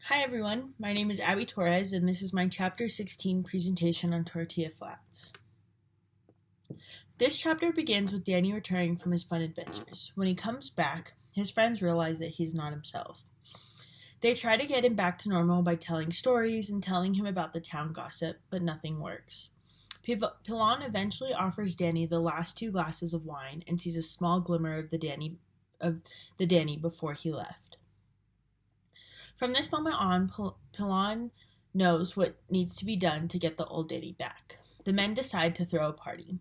Hi everyone, my name is Abby Torres and this is my Chapter 16 presentation on Tortilla Flats. This chapter begins with Danny returning from his fun adventures. When he comes back, his friends realize that he's not himself. They try to get him back to normal by telling stories and telling him about the town gossip, but nothing works. Pilon eventually offers Danny the last 2 glasses of wine and sees a small glimmer of the Danny before he left. From this moment on, Pilon knows what needs to be done to get the old Danny back. The men decide to throw a party.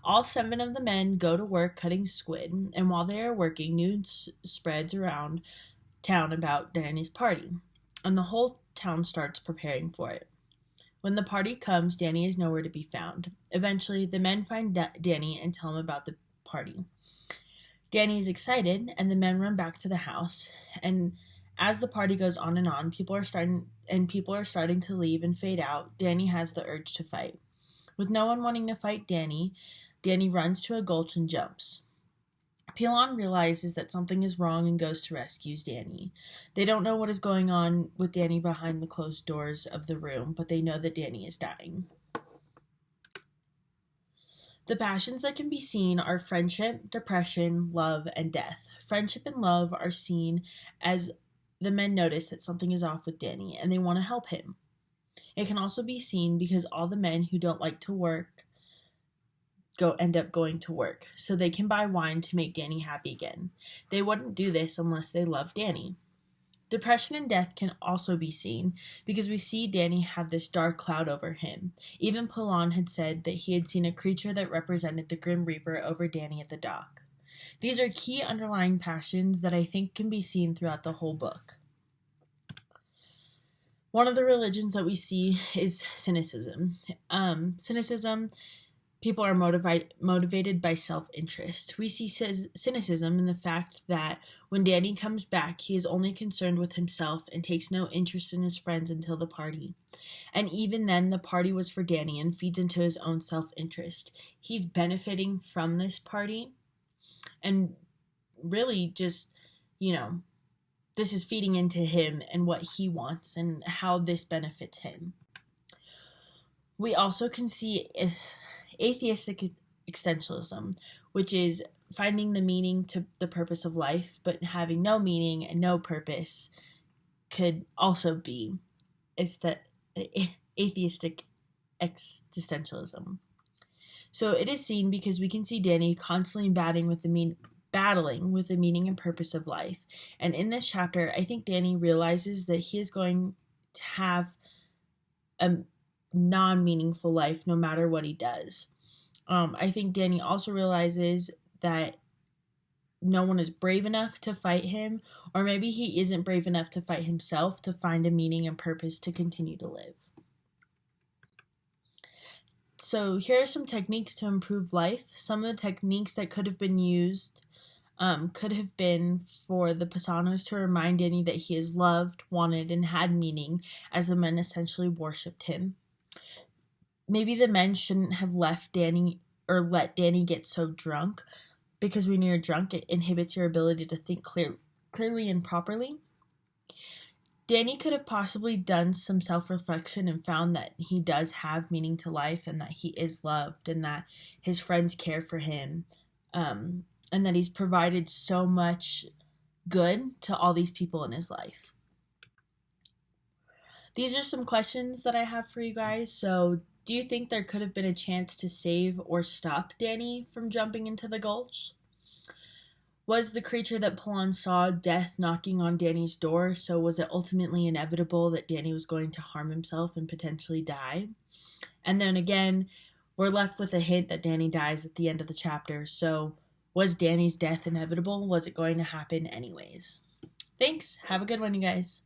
All 7 of the men go to work cutting squid, and while they are working, news spreads around town about Danny's party, and the whole town starts preparing for it. When the party comes, Danny is nowhere to be found. Eventually, the men find Danny and tell him about the party. Danny is excited, and the men run back to the house, and as the party goes on and on, people are starting to leave and fade out. Danny has the urge to fight. With no one wanting to fight Danny runs to a gulch and jumps. Pilon realizes that something is wrong and goes to rescue Danny. They don't know what is going on with Danny behind the closed doors of the room, but they know that Danny is dying. The passions that can be seen are friendship, depression, love, and death. Friendship and love are seen as the men notice that something is off with Danny and they want to help him. It can also be seen because all the men who don't like to work end up going to work, so they can buy wine to make Danny happy again. They wouldn't do this unless they love Danny. Depression and death can also be seen because we see Danny have this dark cloud over him. Even Pilon had said that he had seen a creature that represented the Grim Reaper over Danny at the dock. These are key underlying passions that I think can be seen throughout the whole book. One of the religions that we see is cynicism. People are motivated by self-interest. We see cynicism in the fact that when Danny comes back, he is only concerned with himself and takes no interest in his friends until the party. And even then, the party was for Danny and feeds into his own self-interest. He's benefiting from this party. And really just, this is feeding into him and what he wants and how this benefits him. We also can see atheistic existentialism, which is finding the meaning to the purpose of life, but having no meaning and no purpose could also be atheistic existentialism. So it is seen because we can see Danny constantly battling with the meaning and purpose of life. And in this chapter, I think Danny realizes that he is going to have a non-meaningful life no matter what he does. I think Danny also realizes that no one is brave enough to fight him, or maybe he isn't brave enough to fight himself to find a meaning and purpose to continue to live. So here are some techniques to improve life. Some of the techniques that could have been used could have been for the Pisanos to remind Danny that he is loved, wanted, and had meaning, as the men essentially worshipped him. Maybe the men shouldn't have let Danny get so drunk, because when you're drunk, it inhibits your ability to think clearly and properly. Danny could have possibly done some self-reflection and found that he does have meaning to life and that he is loved and that his friends care for him, and that he's provided so much good to all these people in his life. These are some questions that I have for you guys. So, do you think there could have been a chance to save or stop Danny from jumping into the gulch? Was the creature that Pilon saw death knocking on Danny's door, so was it ultimately inevitable that Danny was going to harm himself and potentially die? And then again, we're left with a hint that Danny dies at the end of the chapter, so was Danny's death inevitable? Was it going to happen anyways? Thanks. Have a good one, you guys.